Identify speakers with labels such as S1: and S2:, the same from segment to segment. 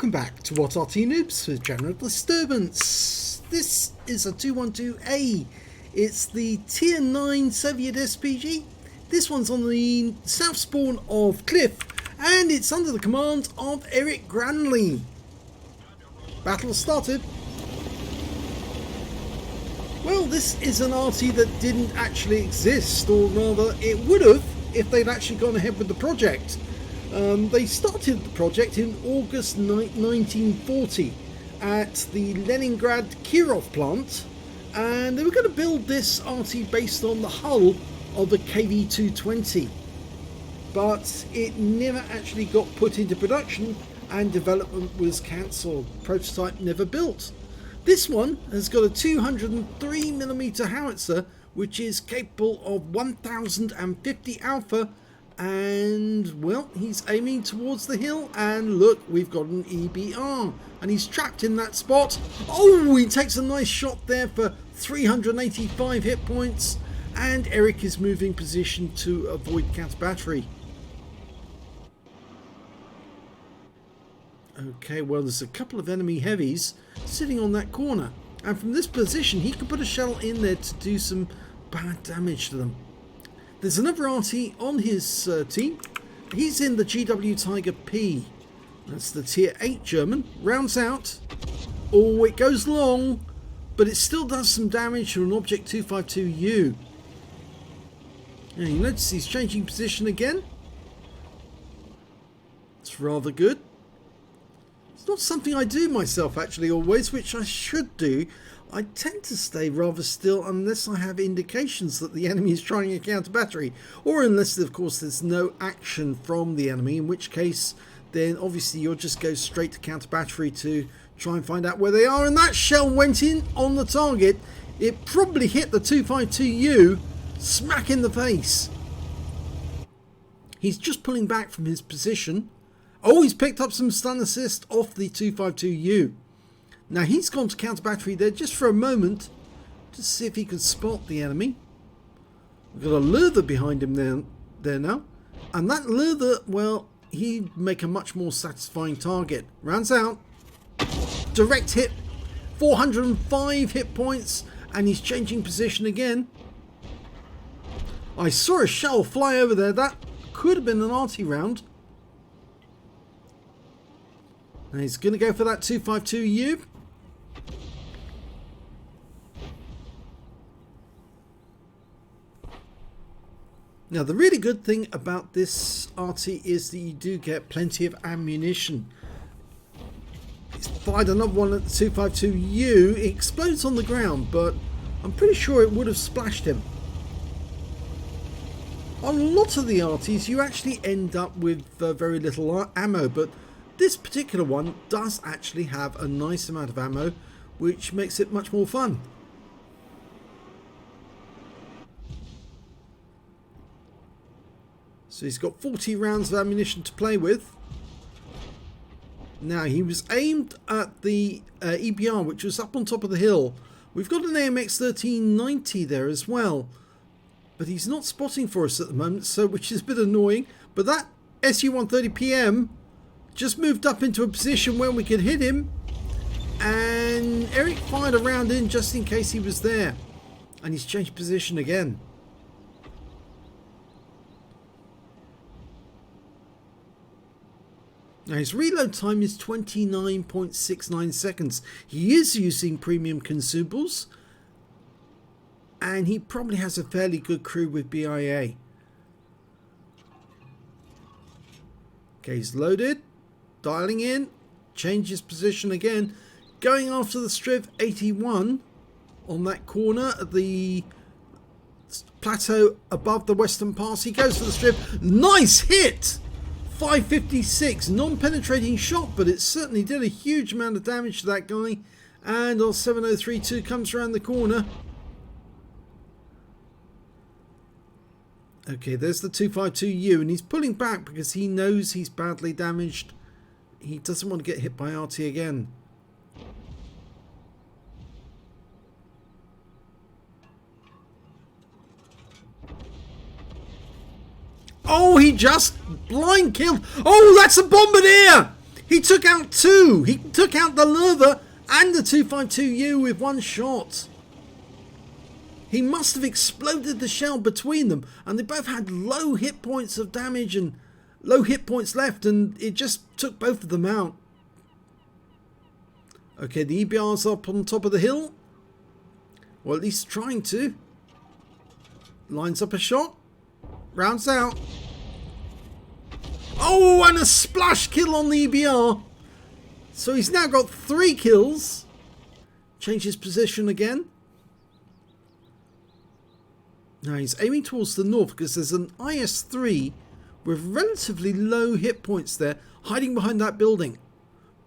S1: Welcome back to What Arty Noobs with General Disturbance. This is a 212A. It's the Tier 9 Soviet SPG. This one's on the south spawn of Cliff, and it's under the command of Eric Granley. Battle started. Well, this is an Arty that didn't actually exist, or rather it would have if they'd actually gone ahead with the project. They started the project in August 1940 at the Leningrad Kirov plant, and they were going to build this Arty based on the hull of a KV-220, but it never actually got put into production and development was cancelled. Prototype never built. This one has got a 203mm howitzer which is capable of 1050 alpha, and well, he's aiming towards the hill, and look, we've got an EBR and he's trapped in that spot. Oh, he takes a nice shot there for 385 hit points, and Eric is moving position to avoid counter battery. Okay, well, there's a couple of enemy heavies sitting on that corner, and from this position he can put a shell in there to do some bad damage to them. There's another Arty on his team. He's in the GW Tiger P. That's the Tier 8 German. Rounds out. Oh, it goes long, but it still does some damage to an Object 252U. And you notice he's changing position again. It's rather good. It's not something I do myself actually always, which I should do. I tend to stay rather still unless I have indications that the enemy is trying a counter battery, or unless of course there's no action from the enemy, in which case then obviously you'll just go straight to counter battery to try and find out where they are. And that shell went in on the target. It probably hit the 252U smack in the face. He's just pulling back from his position. Oh, he's picked up some stun assist off the 252U. Now he's gone to counter battery there just for a moment to see if he could spot the enemy. We've got a Lurther behind him there now. And that Lurther, well, he'd make a much more satisfying target. Rounds out. Direct hit. 405 hit points. And he's changing position again. I saw a shell fly over there. That could have been an Arty round. Now he's going to go for that 252U. Now the really good thing about this Arty is that you do get plenty of ammunition. He's fired another one at the 252U. It explodes on the ground, but I'm pretty sure it would have splashed him. On a lot of the Artys you actually end up with very little ammo, but this particular one does actually have a nice amount of ammo, which makes it much more fun. So he's got 40 rounds of ammunition to play with. Now he was aimed at the EBR, which was up on top of the hill. We've got an AMX 1390 there as well, but he's not spotting for us at the moment, so which is a bit annoying. But that SU-130 PM just moved up into a position where we could hit him, and Eric fired a round in just in case he was there, and he's changed position again. Now his reload time is 29.69 seconds. He is using premium consumables, and he probably has a fairly good crew with BIA. Okay, he's loaded, dialing in, changes position again, going after the Striv 81 on that corner at the plateau above the Western Pass. He goes for the Striv. Nice hit! 556, non-penetrating shot, but it certainly did a huge amount of damage to that guy. And our 7032 comes around the corner. Okay, there's the 252U, and he's pulling back because he knows he's badly damaged. He doesn't want to get hit by Arty again. Oh, he just blind killed. Oh, that's a Bombardier! He took out two! He took out the Lurva and the 252U with one shot. He must have exploded the shell between them, and they both had low hit points of damage and low hit points left, and it just took both of them out. Okay, the EBR's up on top of the hill. Or at least trying to. Lines up a shot. Rounds out. Oh, and a splash kill on the EBR. So he's now got 3 kills. Change his position again. Now he's aiming towards the north because there's an IS-3 with relatively low hit points there, hiding behind that building.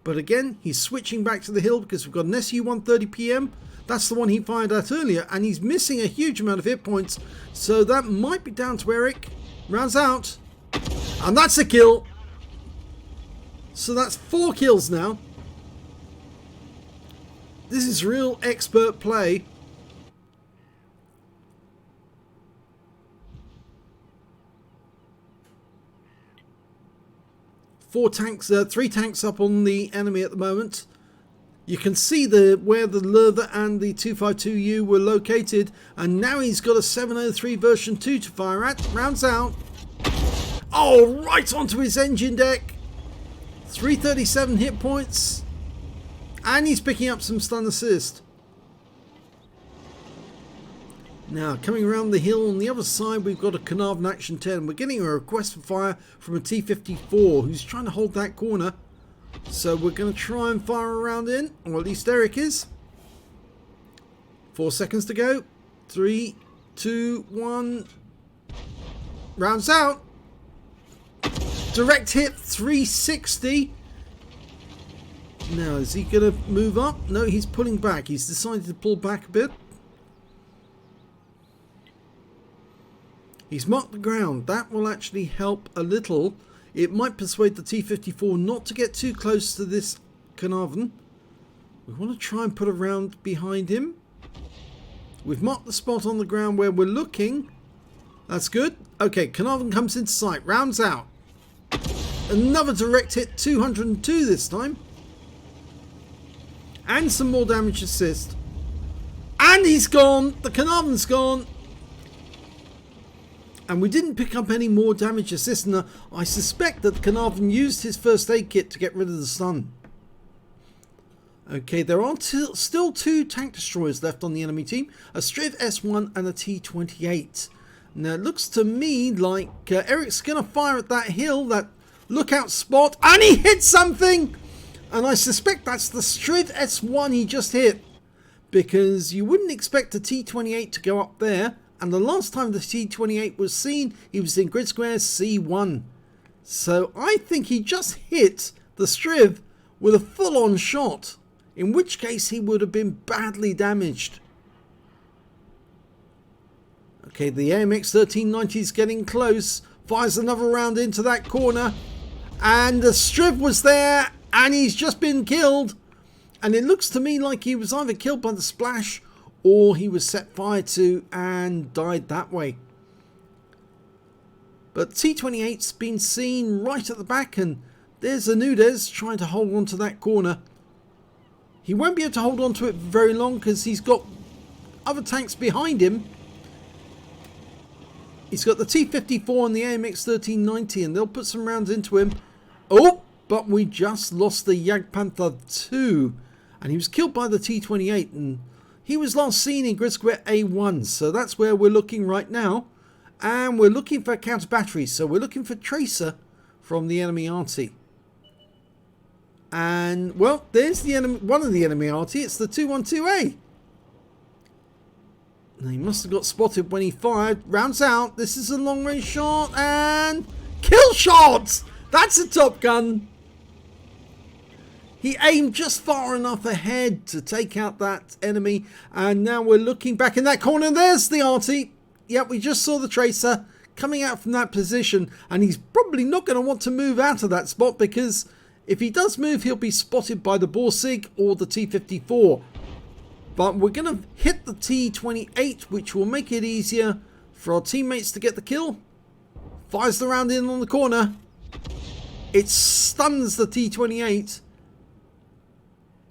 S1: But again, he's switching back to the hill because we've got an SU-130PM. That's the one he fired at earlier, and he's missing a huge amount of hit points. So that might be down to Eric. Rounds out. And that's a kill. So that's 4 kills now. This is real expert play. Three tanks up on the enemy at the moment. You can see where the Lurva and the 252U were located, and now he's got a 703 version 2 to fire at. Rounds out. Oh, right onto his engine deck. 337 hit points, and he's picking up some stun assist. Now, coming around the hill on the other side, we've got a Carnarvon Action 10. We're getting a request for fire from a T-54 who's trying to hold that corner. So we're going to try and fire a round in, or at least Eric is. 4 seconds to go. 3, 2, 1. Rounds out. Direct hit, 360. Now, is he going to move up? No, he's pulling back. He's decided to pull back a bit. He's marked the ground. That will actually help a little. It might persuade the T-54 not to get too close to this Carnarvon. We want to try and put a round behind him. We've marked the spot on the ground where we're looking. That's good. Okay, Carnarvon comes into sight. Rounds out. Another direct hit, 202 this time. And some more damage assist. And he's gone. The Carnarvon's gone. And we didn't pick up any more damage assist. And I suspect that Carnarvon used his first aid kit to get rid of the stun. Okay, there are still 2 tank destroyers left on the enemy team. A Striv S1 and a T-28. Now it looks to me like Eric's going to fire at that hill, that lookout spot. And he hit something! And I suspect that's the Striv S1 he just hit. Because you wouldn't expect a T-28 to go up there. And the last time the T-28 was seen, he was in grid square C1. So I think he just hit the Striv with a full-on shot. In which case he would have been badly damaged. Okay, the AMX 1390 is getting close. Fires another round into that corner. And the Striv was there. And he's just been killed. And it looks to me like he was either killed by the splash, or he was set fire to and died that way. But T-28's been seen right at the back, and there's a Noobs trying to hold on to that corner. He won't be able to hold on to it very long because he's got other tanks behind him. He's got the T-54 and the AMX 1390, and they'll put some rounds into him. Oh, but we just lost the Jagdpanther 2, and he was killed by the T-28, and he was last seen in grid square A1, so that's where we're looking right now. And we're looking for counter batteries, so we're looking for Tracer from the enemy Arty. And, well, there's the enemy, one of the enemy Arty. It's the 212A. Now, he must have got spotted when he fired. Rounds out. This is a long-range shot, and kill shot! That's a Top Gun. He aimed just far enough ahead to take out that enemy. And now we're looking back in that corner. There's the Arty. Yep, we just saw the Tracer coming out from that position. And he's probably not going to want to move out of that spot, because if he does move, he'll be spotted by the Borsig or the T-54. But we're going to hit the T-28, which will make it easier for our teammates to get the kill. Fires the round in on the corner. It stuns the T-28.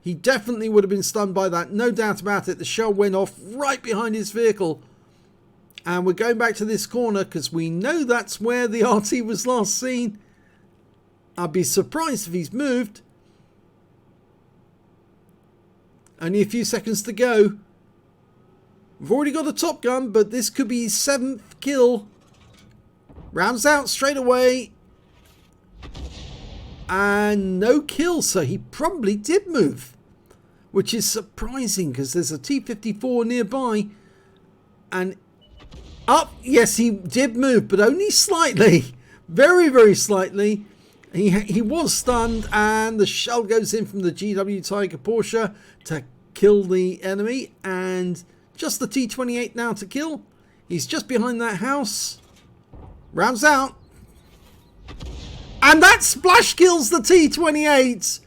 S1: He definitely would have been stunned by that, no doubt about it. The shell went off right behind his vehicle. And we're going back to this corner because we know that's where the Arty was last seen. I'd be surprised if he's moved. Only a few seconds to go. We've already got a Top Gun, but this could be his 7th kill. Rounds out straight away. And no kill, so he probably did move. Which is surprising because there's a T-54 nearby. And up, yes, he did move, but only slightly. Very, very slightly. He was stunned, and the shell goes in from the GW Tiger Porsche to kill the enemy. And just the T-28 now to kill. He's just behind that house. Rounds out. And that splash kills the T-28.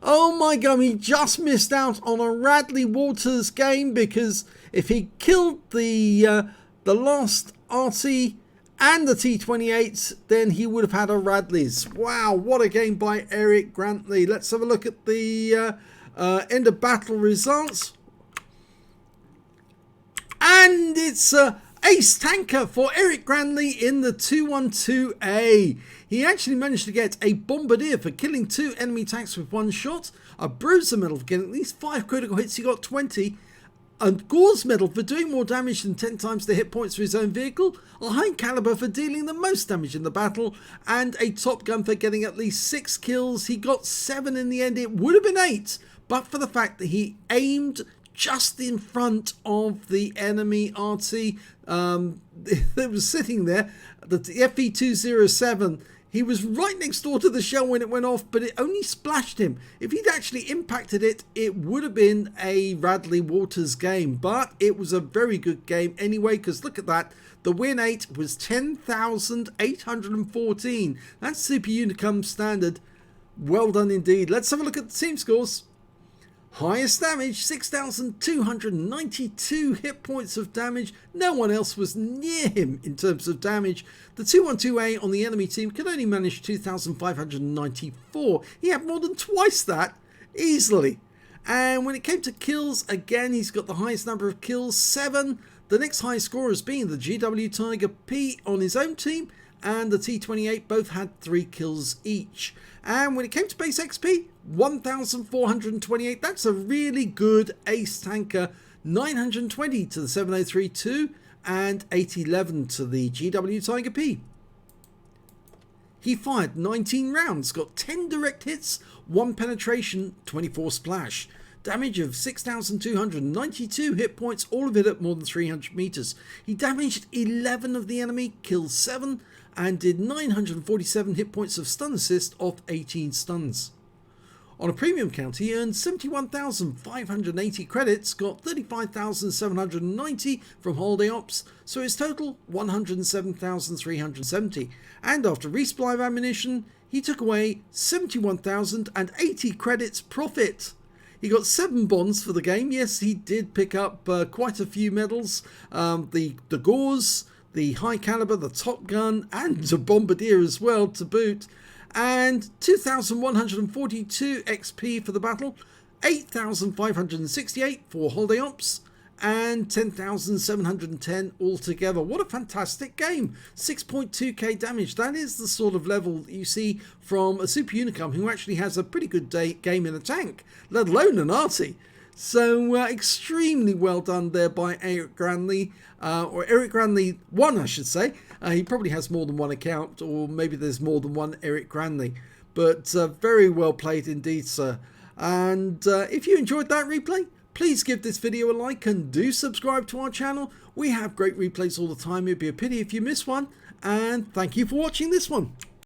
S1: Oh my god, he just missed out on a Radley Walters game, because if he killed the last Arty and the T-28, then he would have had a Radley's. Wow, what a game by Eric Grantley. Let's have a look at the end of battle results. And it's ace tanker for Eric Grantley in the 212A. He actually managed to get a Bombardier for killing 2 enemy tanks with 1 shot, a Bruiser medal for getting at least 5 critical hits, he got 20, a Gore's medal for doing more damage than 10 times the hit points for his own vehicle, a high caliber for dealing the most damage in the battle, and a Top Gun for getting at least 6 kills. He got 7 in the end. It would have been 8, but for the fact that he aimed just in front of the enemy Arty that was sitting there, the FE207. He was right next door to the shell when it went off, but it only splashed him. If he'd actually impacted it, it would have been a Radley Walters game. But it was a very good game anyway, because look at that. The win 8 was 10,814. That's Super Unicum standard. Well done indeed. Let's have a look at the team scores. Highest damage, 6,292 hit points of damage. No one else was near him in terms of damage. The 212A on the enemy team could only manage 2,594. He had more than twice that, easily. And when it came to kills, again, he's got the highest number of kills, 7. The next highest scorers being the GW Tiger P on his own team, and the T-28 both had 3 kills each. And when it came to base XP, 1,428. That's a really good ace tanker. 920 to the 7032 and 811 to the GW Tiger P. He fired 19 rounds, got 10 direct hits, 1 penetration, 24 splash. Damage of 6,292 hit points, all of it at more than 300 meters. He damaged 11 of the enemy, killed 7, and did 947 hit points of stun assist off 18 stuns. On a premium count, he earned 71,580 credits, got 35,790 from holiday ops, so his total 107,370. And after resupply of ammunition, he took away 71,080 credits profit. He got 7 bonds for the game. Yes, he did pick up quite a few medals. The Gores, the high caliber, the Top Gun, and the Bombardier as well to boot. And 2,142 XP for the battle, 8,568 for holiday ops, and 10,710 altogether. What a fantastic game. 6.2k damage. That is the sort of level that you see from a Super Unicum who actually has a pretty good game in a tank, let alone an Arty. So extremely well done there by Eric Grantley, or Eric Grantley 1, I should say. He probably has more than one account, or maybe there's more than one Eric Grantley. But very well played indeed, sir. And if you enjoyed that replay, please give this video a like and do subscribe to our channel. We have great replays all the time. It'd be a pity if you miss one. And thank you for watching this one.